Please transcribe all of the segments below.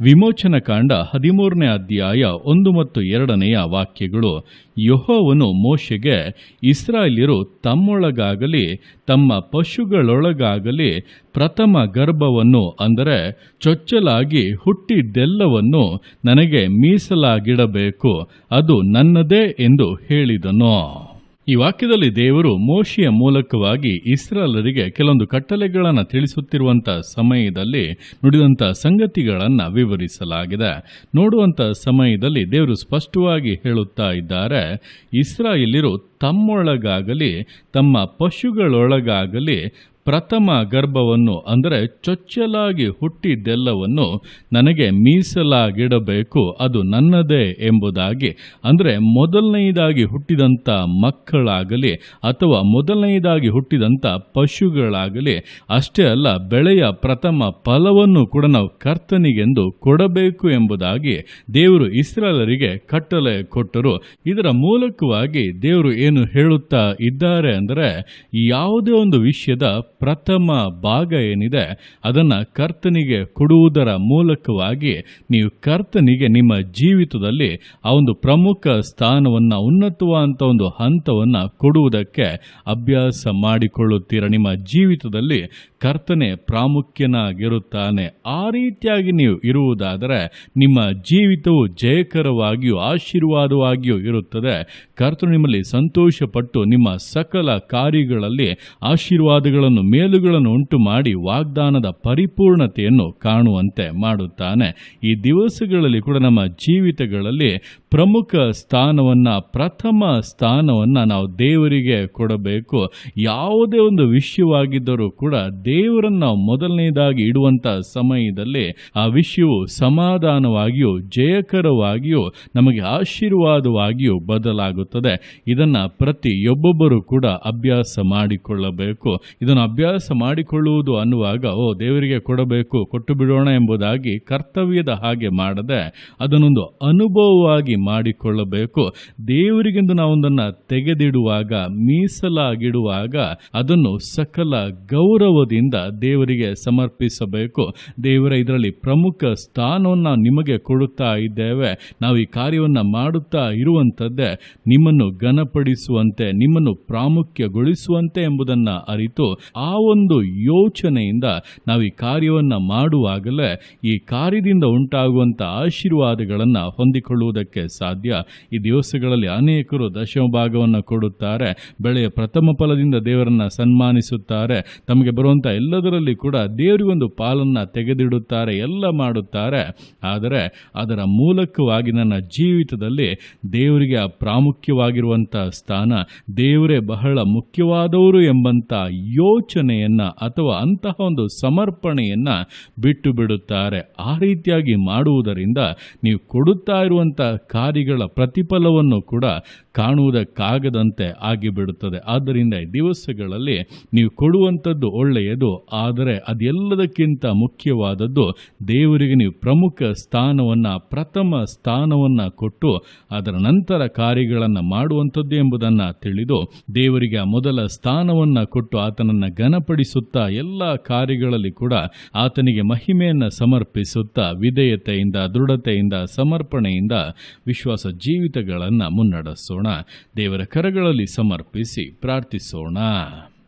ವಿಮೋಚನಕಾಂಡ 13ನೇ ಅಧ್ಯಾಯ 1 ಮತ್ತು 2ನೇ ವಾಕ್ಯಗಳು. ಯೆಹೋವನು ಮೋಶೆಗೆ, ಇಸ್ರಾಯೇಲ್ಯರು ತಮ್ಮೊಳಗಾಗಲಿ ತಮ್ಮ ಪಶುಗಳೊಳಗಾಗಲಿ ಪ್ರಥಮ ಗರ್ಭವನ್ನು, ಅಂದರೆ ಚೊಚ್ಚಲಾಗಿ ಹುಟ್ಟಿದ್ದೆಲ್ಲವನ್ನು ನನಗೆ ಮೀಸಲಾಗಿಡಬೇಕು, ಅದು ನನ್ನದೇ ಎಂದು ಹೇಳಿದನು. ಈ ವಾಕ್ಯದಲ್ಲಿ ದೇವರು ಮೋಶೆಯ ಮೂಲಕವಾಗಿ ಇಸ್ರಾಯೇಲರಿಗೆ ಕೆಲವೊಂದು ಕಟ್ಟಳೆಗಳನ್ನು ತಿಳಿಸುತ್ತಿರುವಂಥ ಸಮಯದಲ್ಲಿ ನುಡಿದಂಥ ಸಂಗತಿಗಳನ್ನು ವಿವರಿಸಲಾಗಿದೆ. ನೋಡುವಂಥ ಸಮಯದಲ್ಲಿ ದೇವರು ಸ್ಪಷ್ಟವಾಗಿ ಹೇಳುತ್ತಾ ಇದ್ದಾರೆ, ಇಸ್ರಾಯೇಲ್ಯರು ತಮ್ಮೊಳಗಾಗಲಿ ತಮ್ಮ ಪಶುಗಳೊಳಗಾಗಲಿ ಪ್ರಥಮ ಗರ್ಭವನ್ನು, ಅಂದರೆ ಚೊಚ್ಚಲಾಗಿ ಹುಟ್ಟಿದ್ದೆಲ್ಲವನ್ನು ನನಗೆ ಮೀಸಲಾಗಿಡಬೇಕು, ಅದು ನನ್ನದೇ ಎಂಬುದಾಗಿ. ಅಂದರೆ ಮೊದಲನೆಯದಾಗಿ ಹುಟ್ಟಿದಂಥ ಮಕ್ಕಳಾಗಲಿ ಅಥವಾ ಮೊದಲನೆಯದಾಗಿ ಹುಟ್ಟಿದಂಥ ಪಶುಗಳಾಗಲಿ, ಅಷ್ಟೇ ಅಲ್ಲ, ಬೆಳೆಯ ಪ್ರಥಮ ಫಲವನ್ನು ಕೂಡ ನಾವು ಕರ್ತನಿಗೆಂದು ಕೊಡಬೇಕು ಎಂಬುದಾಗಿ ದೇವರು ಇಸ್ರಾಯೇಲರಿಗೆ ಕಟ್ಟಳೆ ಕೊಟ್ಟರು. ಇದರ ಮೂಲಕವಾಗಿ ದೇವರು ಏನು ಹೇಳುತ್ತಾ ಇದ್ದಾರೆ ಅಂದರೆ, ಯಾವುದೇ ಒಂದು ವಿಷಯದ ಪ್ರಥಮ ಭಾಗ ಏನಿದೆ ಅದನ್ನು ಕರ್ತನಿಗೆ ಕೊಡುವುದರ ಮೂಲಕವಾಗಿ ನೀವು ಕರ್ತನಿಗೆ ನಿಮ್ಮ ಜೀವಿತದಲ್ಲಿ ಆ ಒಂದು ಪ್ರಮುಖ ಸ್ಥಾನವನ್ನು, ಉನ್ನತವಾದಂಥ ಒಂದು ಹಂತವನ್ನು ಕೊಡುವುದಕ್ಕೆ ಅಭ್ಯಾಸ ಮಾಡಿಕೊಳ್ಳುತ್ತೀರ. ನಿಮ್ಮ ಜೀವಿತದಲ್ಲಿ ಕರ್ತನೇ ಪ್ರಾಮುಖ್ಯನಾಗಿರುತ್ತಾನೆ. ಆ ರೀತಿಯಾಗಿ ನೀವು ಇರುವುದಾದರೆ ನಿಮ್ಮ ಜೀವಿತವು ಜಯಕರವಾಗಿಯೂ ಆಶೀರ್ವಾದವಾಗಿಯೂ ಇರುತ್ತದೆ. ಕರ್ತನು ನಿಮ್ಮಲ್ಲಿ ಸಂತೋಷಪಟ್ಟು ನಿಮ್ಮ ಸಕಲ ಕಾರ್ಯಗಳಲ್ಲಿ ಆಶೀರ್ವಾದಗಳನ್ನು, ಮೇಲುಗಳನ್ನು ಉಂಟು ಮಾಡಿ ವಾಗ್ದಾನದ ಪರಿಪೂರ್ಣತೆಯನ್ನು ಕಾಣುವಂತೆ ಮಾಡುತ್ತಾನೆ. ಈ ದಿವಸಗಳಲ್ಲಿ ಕೂಡ ನಮ್ಮ ಜೀವಿತಗಳಲ್ಲಿ ಪ್ರಮುಖ ಸ್ಥಾನವನ್ನು, ಪ್ರಥಮ ಸ್ಥಾನವನ್ನು ನಾವು ದೇವರಿಗೆ ಕೊಡಬೇಕು. ಯಾವುದೇ ಒಂದು ವಿಷಯವಾಗಿದ್ದರೂ ಕೂಡ ದೇವರನ್ನು ನಾವು ಮೊದಲನೇದಾಗಿ ಇಡುವಂಥ ಸಮಯದಲ್ಲಿ ಆ ವಿಷಯವು ಸಮಾಧಾನವಾಗಿಯೂ ಜಯಕರವಾಗಿಯೂ ನಮಗೆ ಆಶೀರ್ವಾದವಾಗಿಯೂ ಬದಲಾಗುತ್ತದೆ. ಇದನ್ನು ಪ್ರತಿಯೊಬ್ಬೊಬ್ಬರು ಕೂಡ ಅಭ್ಯಾಸ ಮಾಡಿಕೊಳ್ಳಬೇಕು. ಇದನ್ನು ಅಭ್ಯಾಸ ಮಾಡಿಕೊಳ್ಳುವುದು ಅನ್ನುವಾಗ ದೇವರಿಗೆ ಕೊಡಬೇಕು, ಕೊಟ್ಟು ಬಿಡೋಣ ಎಂಬುದಾಗಿ ಕರ್ತವ್ಯದ ಹಾಗೆ ಮಾಡದೆ ಅದನ್ನೊಂದು ಅನುಭವವಾಗಿ ಮಾಡಿಕೊಳ್ಳಬೇಕು. ದೇವರಿಗೆಂದು ನಾವೊಂದನ್ನು ತೆಗೆದಿಡುವಾಗ, ಮೀಸಲಾಗಿಡುವಾಗ ಅದನ್ನು ಸಕಲ ಗೌರವದಿಂದ ದೇವರಿಗೆ ಸಮರ್ಪಿಸಬೇಕು. ದೇವರ ಇದರಲ್ಲಿ ಪ್ರಮುಖ ಸ್ಥಾನವನ್ನು ನಿಮಗೆ ಕೊಡುತ್ತಾ ಇದ್ದೇವೆ, ನಾವು ಈ ಕಾರ್ಯವನ್ನು ಮಾಡುತ್ತಾ ಇರುವಂಥದ್ದೇ ನಿಮ್ಮನ್ನು ಘನಪಡಿಸುವಂತೆ, ನಿಮ್ಮನ್ನು ಪ್ರಾಮುಖ್ಯಗೊಳಿಸುವಂತೆ ಎಂಬುದನ್ನು ಅರಿತು ಆ ಒಂದು ಯೋಚನೆಯಿಂದ ನಾವು ಈ ಕಾರ್ಯವನ್ನು ಮಾಡುವಾಗಲೇ ಈ ಕಾರ್ಯದಿಂದ ಉಂಟಾಗುವಂಥ ಆಶೀರ್ವಾದಗಳನ್ನು ಹೊಂದಿಕೊಳ್ಳುವುದಕ್ಕೆ ಸಾಧ್ಯ. ಈ ದಿವಸಗಳಲ್ಲಿ ಅನೇಕರು ದಶಮ ಭಾಗವನ್ನು ಕೊಡುತ್ತಾರೆ, ಬೆಳೆಯ ಪ್ರಥಮ ಫಲದಿಂದ ದೇವರನ್ನು ಸನ್ಮಾನಿಸುತ್ತಾರೆ, ತಮಗೆ ಬರುವಂಥ ಎಲ್ಲದರಲ್ಲಿ ಕೂಡ ದೇವರಿಗೊಂದು ಪಾಲನ್ನು ತೆಗೆದಿಡುತ್ತಾರೆ, ಎಲ್ಲ ಮಾಡುತ್ತಾರೆ. ಆದರೆ ಅದರ ಮೂಲಕವಾಗಿ ನನ್ನ ಜೀವಿತದಲ್ಲಿ ದೇವರಿಗೆ ಆ ಪ್ರಾಮುಖ್ಯವಾಗಿರುವಂಥ ಸ್ಥಾನ, ದೇವರೇ ಬಹಳ ಮುಖ್ಯವಾದವರು ಎಂಬಂಥ ಯೋಚನೆಯನ್ನು ಅಥವಾ ಅಂತಹ ಒಂದು ಸಮರ್ಪಣೆಯನ್ನು ಬಿಟ್ಟು ಬಿಡುತ್ತಾರೆ. ಆ ರೀತಿಯಾಗಿ ಮಾಡುವುದರಿಂದ ನೀವು ಕೊಡುತ್ತಾ ಇರುವಂಥ ಕಾರ್ಯಗಳ ಪ್ರತಿಫಲವನ್ನು ಕೂಡ ಕಾಣುವುದಕ್ಕಾಗದಂತೆ ಆಗಿಬಿಡುತ್ತದೆ. ಆದ್ದರಿಂದ ಈ ದಿವಸಗಳಲ್ಲಿ ನೀವು ಕೊಡುವಂಥದ್ದು ಒಳ್ಳೆಯದು, ಆದರೆ ಅದೆಲ್ಲದಕ್ಕಿಂತ ಮುಖ್ಯವಾದದ್ದು ದೇವರಿಗೆ ನೀವು ಪ್ರಮುಖ ಸ್ಥಾನವನ್ನು, ಪ್ರಥಮ ಸ್ಥಾನವನ್ನು ಕೊಟ್ಟು ಅದರ ನಂತರ ಕಾರ್ಯಗಳನ್ನು ಮಾಡುವಂಥದ್ದು ಎಂಬುದನ್ನು ತಿಳಿದು ದೇವರಿಗೆ ಮೊದಲ ಸ್ಥಾನವನ್ನು ಕೊಟ್ಟು ಆತನನ್ನು ಘನಪಡಿಸುತ್ತಾ ಎಲ್ಲ ಕಾರ್ಯಗಳಲ್ಲಿ ಕೂಡ ಆತನಿಗೆ ಮಹಿಮೆಯನ್ನು ಸಮರ್ಪಿಸುತ್ತಾ ವಿಧೇಯತೆಯಿಂದ, ದೃಢತೆಯಿಂದ, ಸಮರ್ಪಣೆಯಿಂದ ವಿಶ್ವಾಸ ಜೀವಿತಗಳನ್ನು ಮುನ್ನಡೆಸೋಣ. ದೇವರ ಕರಗಳಲ್ಲಿ ಸಮರ್ಪಿಸಿ ಪ್ರಾರ್ಥಿಸೋಣ.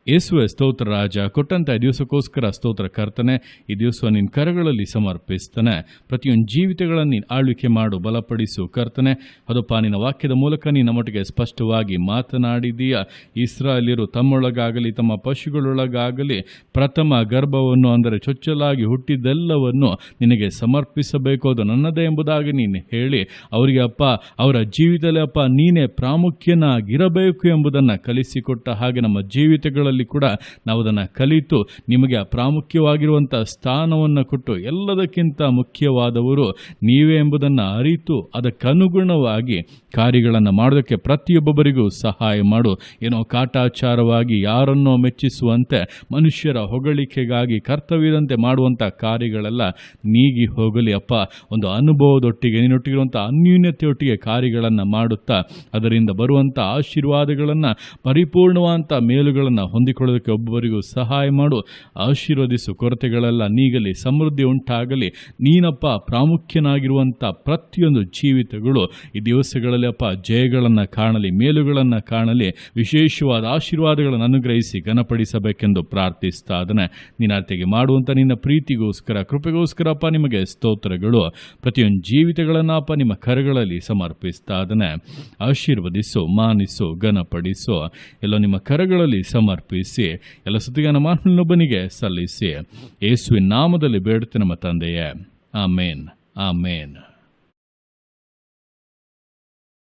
ಯೇಸುವೆ ಸ್ತೋತ್ರ ರಾಜ, ಕೊಟ್ಟಂಥ ದಿವಸಕ್ಕೋಸ್ಕರ ಸ್ತೋತ್ರ ಕರ್ತನೆ. ಈ ದಿವಸ ನಿನ್ನ ಕರಗಳಲ್ಲಿ ಸಮರ್ಪಿಸ್ತಾನೆ. ಪ್ರತಿಯೊಂದು ಜೀವಿತಗಳನ್ನು ನೀನು ಆಳ್ವಿಕೆ ಮಾಡು, ಬಲಪಡಿಸು ಕರ್ತನೆ. ಅದಪ್ಪ, ನಿನ್ನ ವಾಕ್ಯದ ಮೂಲಕ ನೀನು ನಮ್ಮೊಟ್ಟಿಗೆ ಸ್ಪಷ್ಟವಾಗಿ ಮಾತನಾಡಿದೀಯ. ಇಸ್ರಾಯೇಲ್ಯರು ತಮ್ಮೊಳಗಾಗಲಿ ತಮ್ಮ ಪಶುಗಳೊಳಗಾಗಲಿ ಪ್ರಥಮ ಗರ್ಭವನ್ನು, ಅಂದರೆ ಚೊಚ್ಚಲಾಗಿ ಹುಟ್ಟಿದ್ದೆಲ್ಲವನ್ನು ನಿನಗೆ ಸಮರ್ಪಿಸಬೇಕು, ಅದು ನನ್ನದೇ ಎಂಬುದಾಗಿ ನೀನು ಹೇಳಿ ಅವರಿಗೆ ಅಪ್ಪ, ಅವರ ಜೀವಿತದಲ್ಲಿ ಅಪ್ಪ ನೀನೇ ಪ್ರಾಮುಖ್ಯನಾಗಿರಬೇಕು ಎಂಬುದನ್ನು ಕಲಿಸಿಕೊಟ್ಟ ಹಾಗೆ ನಮ್ಮ ಜೀವಿತಗಳಲ್ಲಿ ಕೂಡ ನಾವು ಅದನ್ನು ಕಲಿತು ನಿಮಗೆ ಪ್ರಾಮುಖ್ಯವಾಗಿರುವಂಥ ಸ್ಥಾನವನ್ನು ಕೊಟ್ಟು ಎಲ್ಲದಕ್ಕಿಂತ ಮುಖ್ಯವಾದವರು ನೀವೇ ಎಂಬುದನ್ನು ಅರಿತು ಅದಕ್ಕನುಗುಣವಾಗಿ ಕಾರ್ಯಗಳನ್ನು ಮಾಡೋದಕ್ಕೆ ಪ್ರತಿಯೊಬ್ಬೊಬ್ಬರಿಗೂ ಸಹಾಯ ಮಾಡು. ಏನೋ ಕಾಟಾಚಾರವಾಗಿ ಯಾರನ್ನೋ ಮೆಚ್ಚಿಸುವಂತೆ, ಮನುಷ್ಯರ ಹೊಗಳಿಕೆಗಾಗಿ ಕರ್ತವ್ಯದಂತೆ ಮಾಡುವಂಥ ಕಾರ್ಯಗಳೆಲ್ಲ ನೀಗಿ ಹೋಗಲಿ ಅಪ್ಪ. ಒಂದು ಅನುಭವದೊಟ್ಟಿಗೆ, ನಿನ್ನೊಟ್ಟಿಗಿರುವಂಥ ಅನ್ಯೂನ್ಯತೆಯೊಟ್ಟಿಗೆ ಕಾರ್ಯಗಳನ್ನು ಮಾಡುತ್ತಾ ಅದರಿಂದ ಬರುವಂಥ ಆಶೀರ್ವಾದಗಳನ್ನು, ಪರಿಪೂರ್ಣವಾದಂಥ ಮೇಲುಗಳನ್ನು ಹೊಂದಿಕೊಳ್ಳೋದಕ್ಕೆ ಒಬ್ಬರಿಗೂ ಸಹಾಯ ಮಾಡು. ಆಶೀರ್ವದಿಸು. ಕೊರತೆಗಳೆಲ್ಲ ನೀಗಲಿ, ಸಮೃದ್ಧಿ ಉಂಟಾಗಲಿ. ನೀನಪ್ಪ ಪ್ರಾಮುಖ್ಯನಾಗಿರುವಂಥ ಪ್ರತಿಯೊಂದು ಜೀವಿತಗಳು ಈ ದಿವಸಗಳಲ್ಲಿ ಅಪ್ಪ ಜಯಗಳನ್ನು ಕಾಣಲಿ, ಮೇಲುಗಳನ್ನು ಕಾಣಲಿ, ವಿಶೇಷವಾದ ಆಶೀರ್ವಾದಗಳನ್ನು ಅನುಗ್ರಹಿಸಿ ಘನಪಡಿಸಬೇಕೆಂದು ಪ್ರಾರ್ಥಿಸ್ತಾ ಅದನ್ನು ನಿನ್ನತೆಗೆ ಮಾಡುವಂಥ ನಿನ್ನ ಪ್ರೀತಿಗೋಸ್ಕರ, ಕೃಪೆಗೋಸ್ಕರ ಅಪ್ಪ ನಿಮಗೆ ಸ್ತೋತ್ರಗಳು. ಪ್ರತಿಯೊಂದು ಜೀವಿತಗಳನ್ನು ಅಪ್ಪ ನಿಮ್ಮ ಕರಗಳಲ್ಲಿ ಸಮರ್ಪಿಸ್ತಾ ಅದನ್ನು ಆಶೀರ್ವದಿಸು, ಮಾನಿಸು, ಘನಪಡಿಸು. ಎಲ್ಲ ನಿಮ್ಮ ಕರಗಳಲ್ಲಿ ಸಮರ್ಪಿಸಿ ಎಲ್ಲ ಸ್ತುತಿಗಾನ ಮಾನವನೊಬ್ಬನಿಗೆ ಸಲ್ಲಿಸಿ ಯೇಸುವಿನ ನಾಮದಲ್ಲಿ ಬೇಡುತ್ತೆ ನಮ್ಮ ತಂದೆಯೇ. ಆಮೇನ್, ಆಮೇನ್.